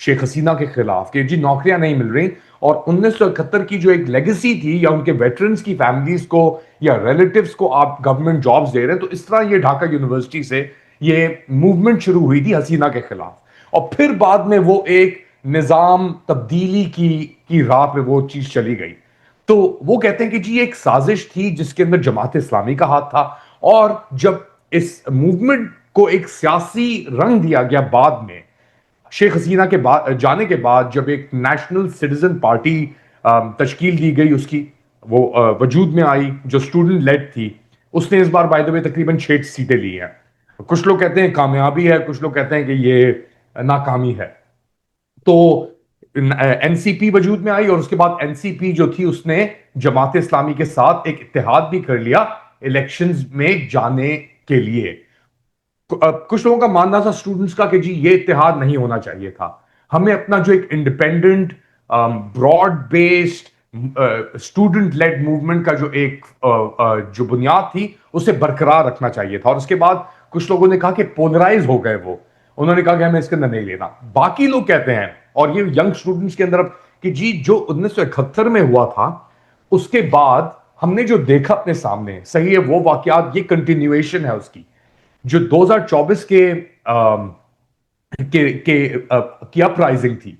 شیخ حسینہ کے خلاف کہ جی نوکریاں نہیں مل رہی، اور 1971 کی جو ایک لیگیسی تھی یا ان کے ویٹرنز کی فیملیز کو یا ریلیٹیوز کو آپ گورنمنٹ جابز دے رہے ہیں، تو اس طرح یہ ڈھاکہ یونیورسٹی سے یہ موومنٹ شروع ہوئی تھی حسینہ کے خلاف. اور پھر بعد میں وہ ایک نظام تبدیلی کی راہ پہ وہ چیز چلی گئی. تو وہ کہتے ہیں کہ جی ایک سازش تھی جس کے اندر جماعت اسلامی کا ہاتھ تھا، اور جب اس موومنٹ کو ایک سیاسی رنگ دیا گیا بعد میں شیخ حسینہ کے جانے کے بعد، جب ایک نیشنل سٹیزن پارٹی تشکیل دی گئی، اس کی وہ وجود میں آئی جو اسٹوڈنٹ لیڈ تھی، اس نے اس بار بائی دا وے تقریباً 6 سیٹیں لی ہیں. کچھ لوگ کہتے ہیں کامیابی ہے، کچھ لوگ کہتے ہیں کہ یہ ناکامی ہے. تو این سی پی وجود میں آئی، اور اس کے بعد این سی پی جو تھی اس نے جماعت اسلامی کے ساتھ ایک اتحاد بھی کر لیا الیکشنز میں جانے کے لیے. کچھ لوگوں کا ماننا تھا اسٹوڈنٹس کا کہ جی یہ اتحاد نہیں ہونا چاہیے تھا، ہمیں اپنا جو ایک independent broad based student led movement کا جو ایک جو بنیاد تھی اسے برقرار رکھنا چاہیے تھا. اور اس کے بعد کچھ لوگوں نے کہا کہ پولرائز ہو گئے، وہ انہوں نے کہا کہ ہمیں اس کے اندر نہیں لینا. باقی لوگ کہتے ہیں، اور یہ ینگ اسٹوڈنٹس کے اندر، کہ جی جو 1971 میں ہوا تھا اس کے بعد ہم نے جو دیکھا اپنے سامنے صحیح ہے وہ واقعات، یہ کنٹینیویشن ہے اس کی. جو 2024 کی اپرائزنگ تھی،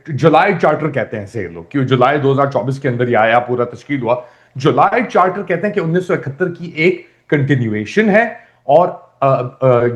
جولائی چارٹر کہتے ہیں اسے لوگ، کہ جولائی 2024 کے اندر یہ آیا، پورا تشکیل ہوا. جولائی چارٹر کہتے ہیں کہ 1971 کی ایک کنٹینیویشن ہے. اور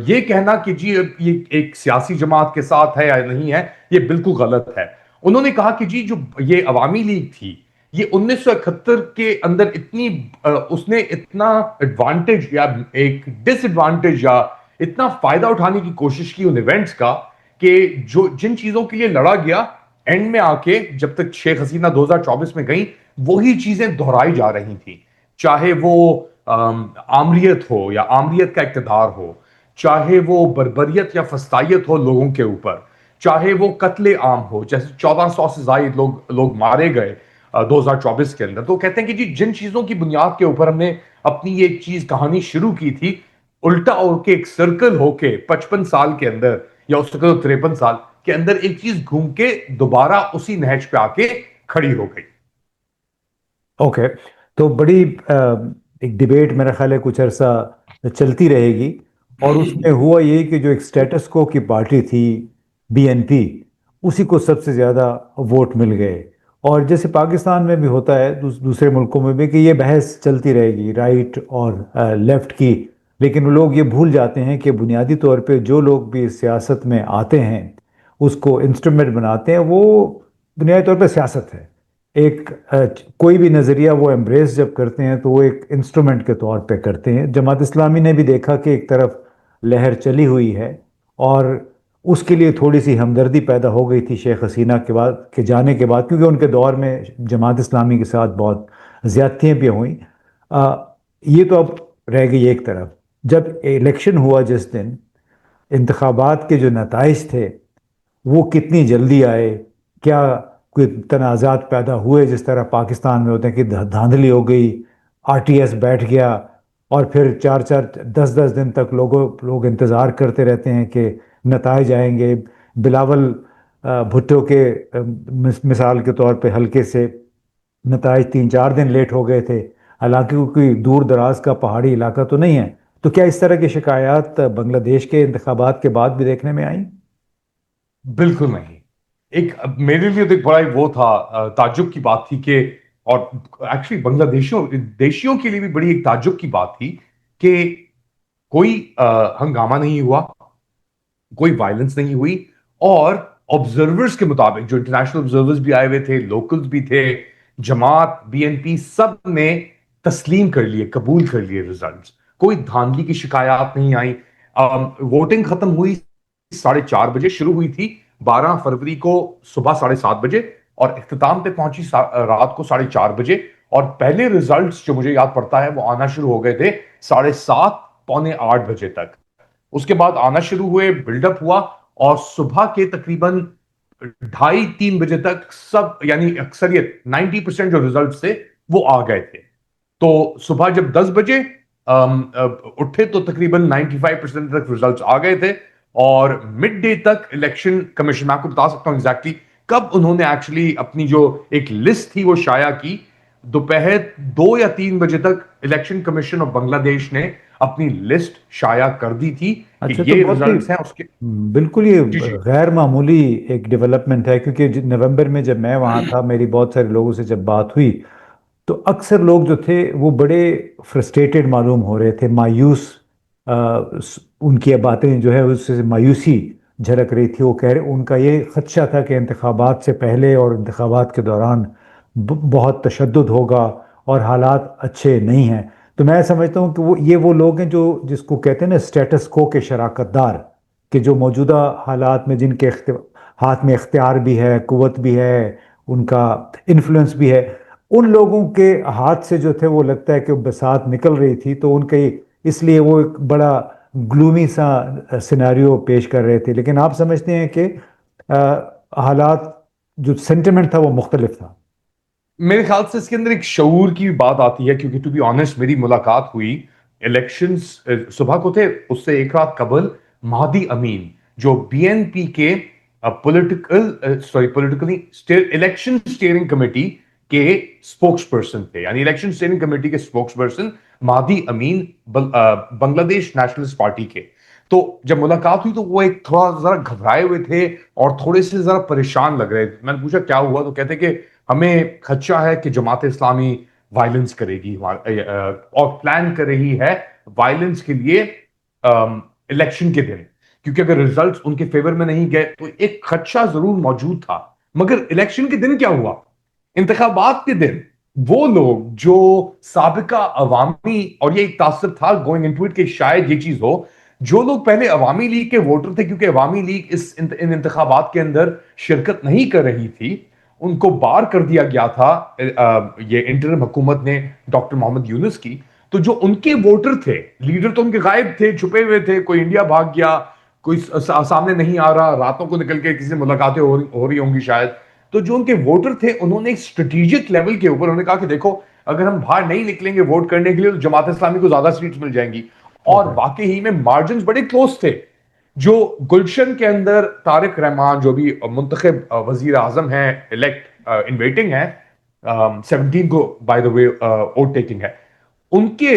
یہ کہنا کہ جی یہ ایک سیاسی جماعت کے ساتھ ہے یا نہیں ہے، یہ بالکل غلط ہے. انہوں نے کہا کہ جی جو یہ عوامی لیگ تھی، یہ 1971 کے اندر اتنی اس نے اتنا ایڈوانٹیج یا ایک ڈس ایڈوانٹیج یا اتنا فائدہ اٹھانے کی کوشش کی ان ایونٹس کا، کہ جو جن چیزوں کے لیے لڑا گیا اینڈ میں آ کے جب تک شیخ حسینہ 2024 میں گئیں وہی چیزیں دہرائی جا رہی تھیں. چاہے وہ آمریت ہو یا آمریت کا اقتدار ہو، چاہے وہ بربریت یا فسطائیت ہو لوگوں کے اوپر، چاہے وہ قتل عام ہو، جیسے 1400 سے زائد لوگ مارے گئے 2024 کے اندر. تو کہتے ہیں کہ جی جن چیزوں کی بنیاد کے اوپر ہم نے اپنی یہ ایک چیز کہانی شروع کی تھی، الٹا ہو کے ایک سرکل ہو کے 55 سال کے اندر یا اس سے 53 سال کے اندر ایک چیز گھوم کے دوبارہ اسی نہج پہ آ کے کھڑی ہو گئی. اوکے، تو بڑی ایک ڈیبیٹ میرا خیال ہے کچھ عرصہ چلتی رہے گی، اور اس میں ہوا یہ کہ جو ایک سٹیٹس کو کی پارٹی تھی بی این پی، اسی کو سب سے زیادہ ووٹ مل گئے. اور جیسے پاکستان میں بھی ہوتا ہے، دوسرے ملکوں میں بھی، کہ یہ بحث چلتی رہے گی رائٹ اور لیفٹ کی، لیکن وہ لوگ یہ بھول جاتے ہیں کہ بنیادی طور پہ جو لوگ بھی سیاست میں آتے ہیں اس کو انسٹرومنٹ بناتے ہیں، وہ بنیادی طور پہ سیاست ہے. ایک کوئی بھی نظریہ وہ ایمبریس جب کرتے ہیں تو وہ ایک انسٹرومنٹ کے طور پہ کرتے ہیں. جماعت اسلامی نے بھی دیکھا کہ ایک طرف لہر چلی ہوئی ہے، اور اس کے لیے تھوڑی سی ہمدردی پیدا ہو گئی تھی شیخ حسینہ کے جانے کے بعد، کیونکہ ان کے دور میں جماعت اسلامی کے ساتھ بہت زیادتیاں بھی ہوئیں. یہ تو اب رہ گئی ایک طرف. جب الیکشن ہوا جس دن، انتخابات کے جو نتائج تھے وہ کتنی جلدی آئے، کیا کوئی تنازعات پیدا ہوئے جس طرح پاکستان میں ہوتے ہیں کہ دھاندلی ہو گئی، آر ٹی ایس بیٹھ گیا، اور پھر 4-4 10-10 دن تک لوگ انتظار کرتے رہتے ہیں کہ نتائج آئیں گے. بلاول بھٹو کے مثال کے طور پہ حلقے سے نتائج 3-4 دن لیٹ ہو گئے تھے، حالانکہ وہ کوئی دور دراز کا پہاڑی علاقہ تو نہیں ہے. تو کیا اس طرح کی شکایات بنگلہ دیش کے انتخابات کے بعد بھی دیکھنے میں آئیں؟ بالکل نہیں. ایک میرے لیے تو ایک بڑا وہ تھا، تعجب کی بات تھی کہ، اور ایکچولی بنگلہ دیشیوں کے لیے بھی بڑی ایک تعجب کی بات تھی کہ کوئی ہنگامہ نہیں ہوا، کوئی وائلنس نہیں ہوئی. اور آبزرورز کے مطابق، جو انٹرنیشنل آبزرورز بھی آئے ہوئے تھے، لوکلز بھی تھے، جماعت، بی این پی، سب نے تسلیم کر لیے، قبول کر لیے ریزلٹس. کوئی دھاندلی کی شکایات نہیں آئی. ووٹنگ ختم ہوئی 4:30 بجے، شروع ہوئی تھی 12 فروری کو صبح 7:30 بجے، اور اختتام پہ پہنچی رات کو 4:30 بجے. اور پہلے ریزلٹس جو مجھے یاد پڑتا ہے وہ آنا شروع ہو گئے تھے 7:30 پونے 8 بجے تک. اس کے بعد آنا شروع ہوئے، بلڈ اپ ہوا، اور صبح کے تقریباً 2:30-3 بجے تک سب، یعنی اکثریت 90% جو ریزلٹس تھے وہ آ گئے تھے. تو صبح جب 10 بجے اٹھے تو تقریباً 95% تک ریزلٹس آ گئے تھے. اور مڈ ڈے تک الیکشن کمیشن، میں آپ کو بتا سکتا ہوں ایگزیکٹلی کب انہوں نے ایکچولی اپنی جو ایک لسٹ تھی وہ شائع کی، دوپہر 2 یا 3 بجے تک الیکشن کمیشن آف بنگلہ دیش نے اپنی لسٹ شائع کر دی تھی کہ اچھا، تو یہ بہت ہی ریزلٹس ہیں اس کے. بالکل جی یہ جی. غیر معمولی ایک ڈیولپمنٹ ہے، کیونکہ نومبر میں جب میں وہاں تھا، میری بہت سارے لوگوں سے جب بات ہوئی تو اکثر لوگ جو تھے وہ بڑے فرسٹریٹڈ معلوم ہو رہے تھے، مایوس. ان کی باتیں جو ہے اس سے مایوسی جھلک رہی تھی. وہ کہہ رہے، ان کا یہ خدشہ تھا کہ انتخابات سے پہلے اور انتخابات کے دوران بہت تشدد ہوگا اور حالات اچھے نہیں ہیں. تو میں سمجھتا ہوں کہ وہ لوگ ہیں جو جس کو کہتے ہیں نا اسٹیٹس کو کے شراکت دار، کہ جو موجودہ حالات میں جن کے ہاتھ میں اختیار بھی ہے، قوت بھی ہے، ان کا انفلوئنس بھی ہے. ان لوگوں کے ہاتھ سے جو تھے وہ لگتا ہے کہ بسات نکل رہی تھی، تو ان کے اس لیے وہ ایک بڑا گلومی سا سیناریو پیش کر رہے تھے. لیکن آپ سمجھتے ہیں کہ حالات، جو سینٹیمنٹ تھا وہ مختلف تھا. میرے خیال سے اس کے اندر ایک شعور کی بات آتی ہے، کیونکہ ٹو بی آنےسٹ میری ملاقات ہوئی الیکشنز صبح کو تھے، اس سے ایک رات قبل مہدی امین جو بی این پی کے پولیٹیکلی الیکشن اسٹیئرنگ کمیٹی کے اسپوکس پرسن تھے، یعنی الیکشن اسٹیئرنگ کمیٹی کے اسپوکس پرسن مہدی امین بنگلہ دیش نیشنلسٹ پارٹی کے. تو جب ملاقات ہوئی تو وہ ایک تھوڑا ذرا گھبرائے ہوئے تھے اور تھوڑے سے ذرا پریشان لگ رہے تھے. میں نے پوچھا کیا ہوا، تو کہتے کہ ہمیں خدشہ ہے کہ جماعت اسلامی وائلنس کرے گی اور پلان کر رہی ہے وائلنس کے لیے الیکشن کے دن، کیونکہ اگر ریزلٹس ان کے فیور میں نہیں گئے تو ایک خدشہ ضرور موجود تھا. مگر الیکشن کے دن کیا ہوا، انتخابات کے دن وہ لوگ جو سابقہ عوامی، اور یہ ایک تاثر تھا گوئنگ انٹو اٹ کہ شاید یہ چیز ہو، جو لوگ پہلے عوامی لیگ کے ووٹر تھے، کیونکہ عوامی لیگ ان انتخابات کے اندر شرکت نہیں کر رہی تھی، ان کو بار کر دیا گیا تھا یہ انٹرم حکومت نے ڈاکٹر محمد یونس کی. تو جو ان کے ووٹر تھے، لیڈر تو ان کے غائب تھے، چھپے ہوئے تھے، کوئی انڈیا بھاگ گیا، کوئی سامنے نہیں آ رہا، راتوں کو نکل کے کسی سے ملاقاتیں ہو رہی ہوں گی شاید. تو جو ان کے ووٹر تھے انہوں نے ایک اسٹریٹجک لیول کے اوپر انہوں نے کہا کہ دیکھو اگر ہم باہر نہیں نکلیں گے ووٹ کرنے کے لیے تو جماعت اسلامی کو زیادہ سیٹس مل جائیں گی. اور واقعی ہی میں مارجنز بڑے کلوز تھے. جو گلشن کے اندر طارق رحمان جو بھی منتخب وزیر اعظم ہیں، الیکٹ ان ویٹنگ ہے، 17 کو by the way vote taking ہے، ان کے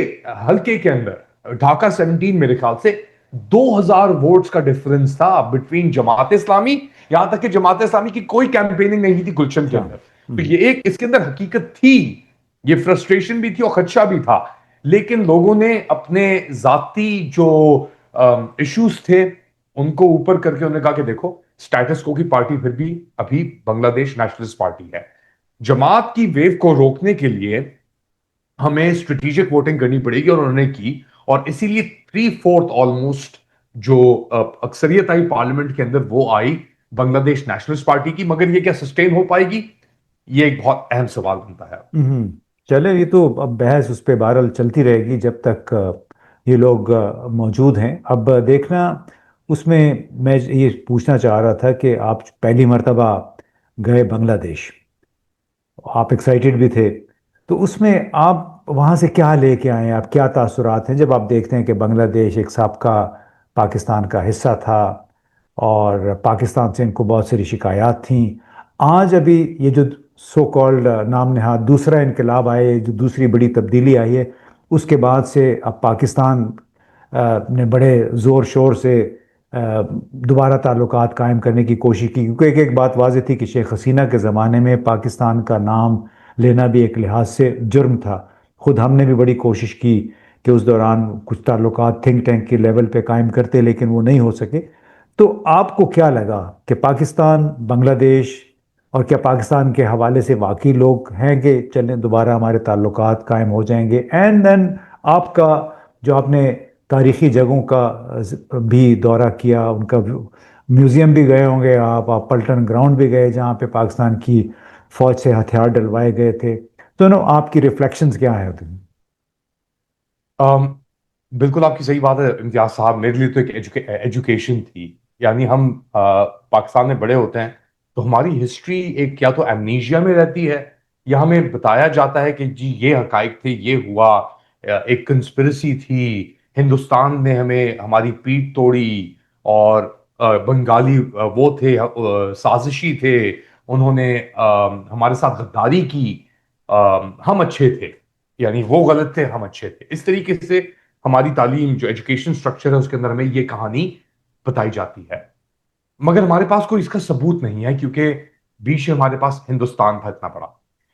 حلقے کے اندر ڈھاکہ 17 میرے خیال سے 2000 ووٹس کا ڈیفرنس تھا بٹوین جماعت اسلامی، یہاں تک کہ جماعت اسلامی کی کوئی کیمپیننگ نہیں تھی گلشن کے اچھا. اندر. تو یہ ایک اس کے اندر حقیقت تھی، یہ فرسٹریشن بھی تھی اور خدشہ بھی تھا. لیکن لوگوں نے اپنے ذاتی جو ایشوز تھے ان کو اوپر کر کے انہوں نے کہا کہ دیکھو سٹیٹس کو کی پارٹی پھر بھی ابھی بنگلہ دیش نیشنلسٹ پارٹی ہے، جماعت کی ویو کو روکنے کے لیے ہمیں اسٹریٹجک ووٹنگ کرنی پڑے گی، اور انہوں نے کی. اور اسی لیے 3/4 آلموسٹ جو اکثریت آئی پارلیمنٹ کے اندر وہ آئی بنگلہ دیش نیشنلسٹ پارٹی کی. مگر یہ کیا سسٹین ہو پائے گی، یہ ایک بہت اہم سوال بنتا ہے. چلے، یہ تو اب بحث اس پہ بہرحال چلتی رہے گی جب تک یہ لوگ موجود ہیں. اب دیکھنا، اس میں یہ پوچھنا چاہ رہا تھا کہ آپ پہلی مرتبہ گئے بنگلہ دیش، آپ ایکسائٹیڈ بھی تھے، تو اس میں آپ وہاں سے کیا لے کے آئے ہیں؟ آپ کیا تاثرات ہیں جب آپ دیکھتے ہیں کہ بنگلہ دیش ایک سابقہ پاکستان کا حصہ تھا اور پاکستان سے ان کو بہت ساری شکایات تھیں. آج ابھی یہ جو سو کالڈ نام نہاد دوسرا انقلاب آئے، جو دوسری بڑی تبدیلی آئی ہے، اس کے بعد سے اب پاکستان نے بڑے زور شور سے دوبارہ تعلقات قائم کرنے کی کوشش کی، کیونکہ ایک بات واضح تھی کہ شیخ حسینہ کے زمانے میں پاکستان کا نام لینا بھی ایک لحاظ سے جرم تھا. خود ہم نے بھی بڑی کوشش کی کہ اس دوران کچھ تعلقات تھنک ٹینک کے لیول پہ قائم کرتے، لیکن وہ نہیں ہو سکے. تو آپ کو کیا لگا کہ پاکستان، بنگلہ دیش، اور کیا پاکستان کے حوالے سے واقعی لوگ ہیں کہ چلیں دوبارہ ہمارے تعلقات قائم ہو جائیں گے؟ اینڈ دین آپ کا جو آپ نے تاریخی جگہوں کا بھی دورہ کیا، ان کا میوزیم بھی گئے ہوں گے آپ پلٹن گراؤنڈ بھی گئے جہاں پہ پاکستان کی فوج سے ہتھیار ڈلوائے گئے تھے. تو آپ کی ریفلیکشنز کیا ہیں؟ بالکل آپ کی صحیح بات ہے امتیاز صاحب. میرے لیے تو ایک ایجوکیشن تھی، یعنی ہم پاکستان میں بڑے ہوتے ہیں تو ہماری ہسٹری ایک یا تو ایمنیشیا میں رہتی ہے، یا ہمیں بتایا جاتا ہے کہ جی یہ حقائق تھے، یہ ہوا، ایک کنسپریسی تھی، ہندوستان نے ہماری پیٹھ توڑی اور بنگالی وہ تھے، سازشی تھے، انہوں نے ہمارے ساتھ غداری کی، ہم اچھے تھے، یعنی وہ غلط تھے ہم اچھے تھے. اس طریقے سے ہماری تعلیم جو ایجوکیشن سٹرکچر ہے اس کے اندر ہمیں یہ کہانی بتائی جاتی ہے. مگر ہمارے پاس کوئی اس کا ثبوت نہیں ہے کیونکہ بیچ میں ہمارے پاس ہندوستان تھا اتنا بڑا.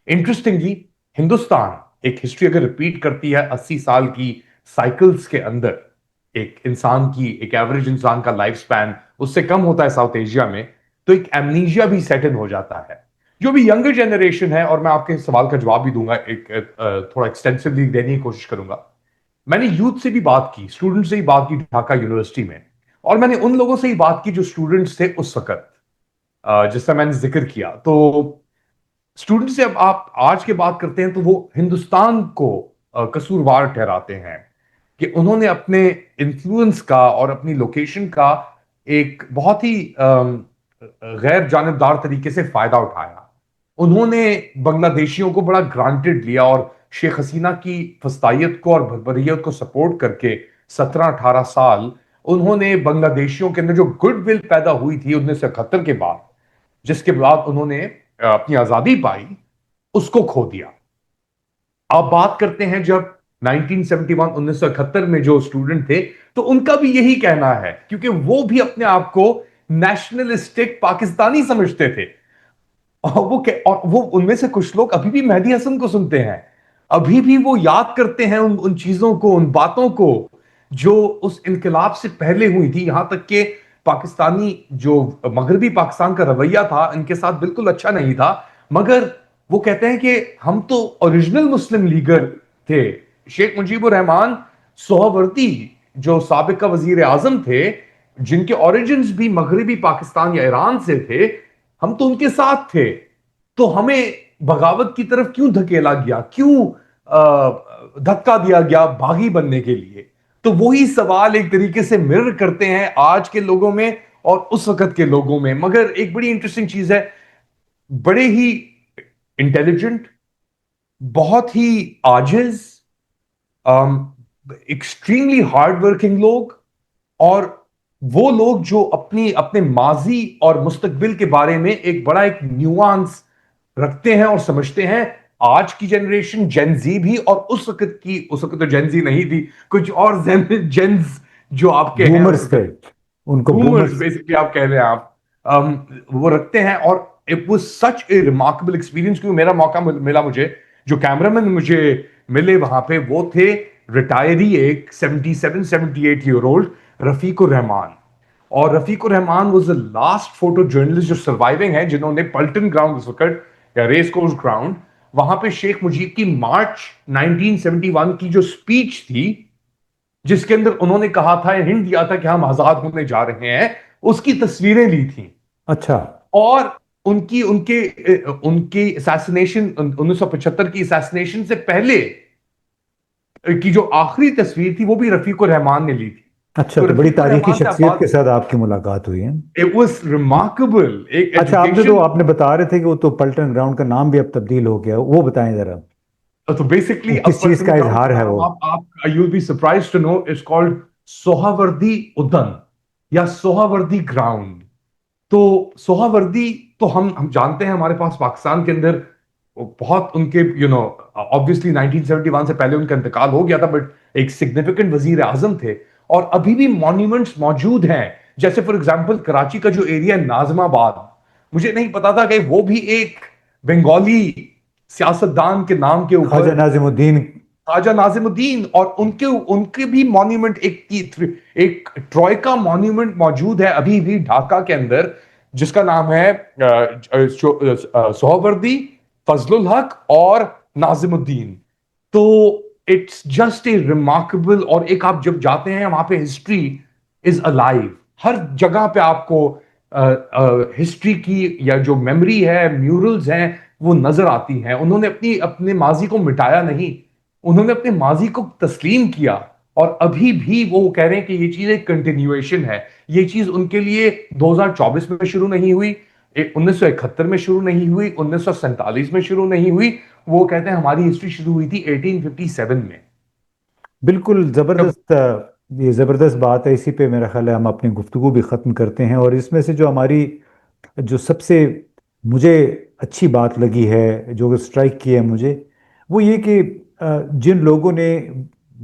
انٹرسٹنگلی ہندوستان ایک ہسٹری اگر ریپیٹ کرتی ہے 80 سال کی سائیکلز کے اندر، ایک انسان کی، ایک ایوریج انسان کا لائف سپین اس سے کم ہوتا ہے ساؤتھ ایشیا میں، تو ایک ایمنیجیا بھی سیٹ ان ہو جاتا ہے. جو بھی ینگر جنریشن ہے، اور میں آپ کے سوال کا جواب بھی دوں گا، ایک تھوڑا ایکسٹینسولی دینے کی کوشش کروں گا. میں نے یوتھ سے بھی بات کی، اسٹوڈنٹ سے بھی بات کی ڈھاکہ یونیورسٹی میں، اور میں نے ان لوگوں سے ہی بات کی جو اسٹوڈنٹس تھے اس وقت، جس کا میں نے ذکر کیا. تو اسٹوڈنٹ سے اب آپ آج کے بات کرتے ہیں تو وہ ہندوستان کو قصوروار ٹھہراتے ہیں کہ انہوں نے اپنے انفلوئنس کا اور اپنی لوکیشن کا ایک بہت ہی غیر جانبدار طریقے سے فائدہ اٹھایا. انہوں نے بنگلہ دیشیوں کو بڑا گرانٹڈ لیا اور شیخ حسینہ کی فسطائیت کو اور بھربریت کو سپورٹ کر کے 17-18 سال انہوں نے بنگلہ دیشیوں کے اندر جو گڈ ول پیدا ہوئی تھی 1971 کے بعد، جس کے بعد انہوں نے اپنی آزادی پائی، اس کو کھو دیا. آپ بات کرتے ہیں جب 1971 میں جو اسٹوڈنٹ تھے تو ان کا بھی یہی کہنا ہے، کیونکہ وہ بھی اپنے آپ کو نیشنلسٹک پاکستانی سمجھتے تھے. اور وہ ان میں سے کچھ لوگ ابھی بھی مہدی حسن کو سنتے ہیں، ابھی بھی وہ یاد کرتے ہیں ان چیزوں کو، ان باتوں کو جو اس انقلاب سے پہلے ہوئی تھی. یہاں تک کہ پاکستانی جو مغربی پاکستان کا رویہ تھا ان کے ساتھ بالکل اچھا نہیں تھا، مگر وہ کہتے ہیں کہ ہم تو اوریجنل مسلم لیگر تھے. شیخ مجیب الرحمان سہروردی جو سابقہ وزیر اعظم تھے، جن کے اوریجنز بھی مغربی پاکستان یا ایران سے تھے، ہم تو ان کے ساتھ تھے. تو ہمیں بغاوت کی طرف کیوں دھکیلا گیا، کیوں دھکا دیا گیا باغی بننے کے لیے؟ تو وہی سوال ایک طریقے سے مرر کرتے ہیں آج کے لوگوں میں اور اس وقت کے لوگوں میں. مگر ایک بڑی انٹرسٹنگ چیز ہے، بڑے ہی انٹیلیجنٹ، بہت ہی عاجز، ایکسٹریملی ہارڈ ورکنگ لوگ، اور وہ لوگ جو اپنے ماضی اور مستقبل کے بارے میں ایک نیوانس رکھتے ہیں اور سمجھتے ہیں. آج کی جنریشن جین زی بھی، اور اس وقت تو جین زی نہیں تھی، کچھ اور جینز جو آپ کے ہیں اس بومرز تھے، وقت، ان کو بومرز بومرز. بیسکلی آپ کہہ لیں آپ، وہ رکھتے ہیں. اور it was such a remarkable experience. کیونکہ میرا موقع ملا، مجھے جو کیمرہ مین مجھے ملے وہاں پہ وہ تھے ریٹائری ایک 77-78 رفیق الرحمان. اور Rafiq ur Rahman was the last photo journalist جو سروائیونگ ہے، جنہوں نے پلٹن گراؤنڈ اس وقت، یا ریس کورس گراؤنڈ، وہاں پہ شیخ مجیب کی مارچ 1971 کی جو سپیچ تھی، جس کے اندر انہوں نے کہا تھا، ہنٹ دیا تھا کہ ہم آزاد ہونے جا رہے ہیں، اس کی تصویریں لی تھیں. اچھا. اور ان کی اسیسنیشن 1975 کی اسیسنیشن سے پہلے کی جو آخری تصویر تھی وہ بھی رفیق الرحمان نے لی تھی. اچھا، تو تو بڑی رفیق تاریخی الرحمان سے آپ شخصیت بات، کے ساتھ آپ کی ملاقات ہوئی ہے. It was remarkable. ایک اچھا، ایجوکیشن. آپ نے بتا رہے تھے کہ وہ تو پلٹن گراؤنڈ کا نام بھی اب تبدیل ہو گیا، وہ بتائیں ذرا. تو بیسکلی وہ اب کس چیز پلٹن کا گراؤنڈ اظہار کا ہے نام وہ؟ آپ you will be surprise to know it's called Suhrawardy Udyan یا سوہاوردی گراؤنڈ. تو سوہاوردی تو ہم جانتے ہیں، ہمارے پاس پاکستان کے اندر بہت ان کے obviously 1971 سے پہلے ان کا انتقال ہو گیا تھا، بٹ ایک سگنیفیکنٹ وزیر اعظم تھے. اور ابھی بھی مانیومنٹس موجود ہیں، جیسے فار ایگزامپل کراچی کا جو ایریا ناظم آباد، مجھے نہیں پتا تھا کہ وہ بھی ایک بنگالی سیاستدان کے نام کے خواجہ اوپر، ناظم الدین. خواجہ ناظم الدین، اور ان کے بھی مانیومنٹ، ایک ٹروئکا مانیومنٹ موجود ہے ابھی بھی ڈھاکہ کے اندر، جس کا نام ہے سہروردی، فضل الحق اور ناظم الدین. تو اٹس جسٹ اے ریمارکیبل. اور ایک آپ جب جاتے ہیں وہاں پہ ہسٹری از الائیو، ہر جگہ پہ آپ کو ہسٹری کی یا جو میموری ہے، میورلز ہیں، وہ نظر آتی ہیں. انہوں نے اپنے ماضی کو مٹایا نہیں، انہوں نے اپنے ماضی کو تسلیم کیا. اور ابھی بھی وہ کہہ رہے ہیں کہ یہ چیز ایک کنٹینیویشن ہے. یہ چیز ان کے لیے 2024 میں شروع نہیں ہوئی، 1971 میں شروع نہیں ہوئی، 1947 میں شروع نہیں ہوئی. وہ کہتے ہیں ہماری ہسٹری شروع ہوئی تھی 1857 میں. بالکل جب زبردست یہ زبردست بات ہے، اسی پہ میرا خیال ہے ہم اپنی گفتگو بھی ختم کرتے ہیں۔ اور اس میں سے جو ہماری جو سب سے مجھے اچھی بات لگی ہے، جو اسٹرائک کی ہے مجھے، وہ یہ کہ جن لوگوں نے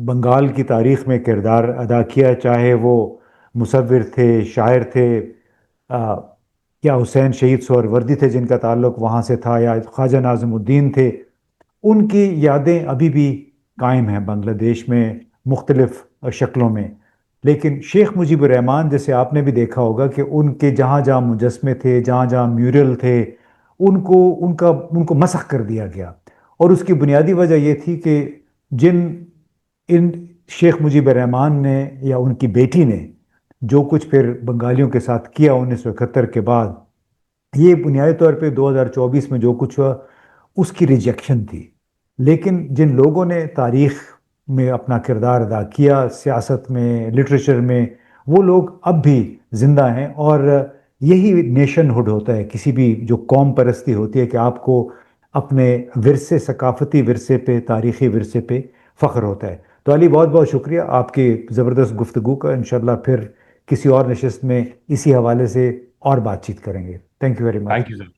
بنگال کی تاریخ میں کردار ادا کیا، چاہے وہ مصور تھے، شاعر تھے، آ، یا حسین شہید سہروردی تھے جن کا تعلق وہاں سے تھا، یا خواجہ ناظم الدین تھے، ان کی یادیں ابھی بھی قائم ہیں بنگلہ دیش میں مختلف شکلوں میں۔ لیکن شیخ مجیب الرحمن، جیسے آپ نے بھی دیکھا ہوگا کہ ان کے جہاں جہاں مجسمے تھے، جہاں جہاں میورل تھے، ان کو مسخ کر دیا گیا۔ اور اس کی بنیادی وجہ یہ تھی کہ جن ان شیخ مجیب الرحمن نے یا ان کی بیٹی نے جو کچھ پھر بنگالیوں کے ساتھ کیا 1971 کے بعد، یہ بنیادی طور پہ 2024 میں جو کچھ ہوا اس کی ریجیکشن تھی۔ لیکن جن لوگوں نے تاریخ میں اپنا کردار ادا کیا، سیاست میں، لٹریچر میں، وہ لوگ اب بھی زندہ ہیں۔ اور یہی نیشن ہوڈ ہوتا ہے، کسی بھی جو قوم پرستی ہوتی ہے، کہ آپ کو اپنے ورثے، ثقافتی ورثے پہ، تاریخی ورثے پہ فخر ہوتا ہے۔ تو علی، بہت بہت شکریہ آپ کی زبردست گفتگو کا۔ انشاءاللہ پھر کسی اور نشست میں اسی حوالے سے اور بات چیت کریں گے۔ Thank you very much. Thank you sir.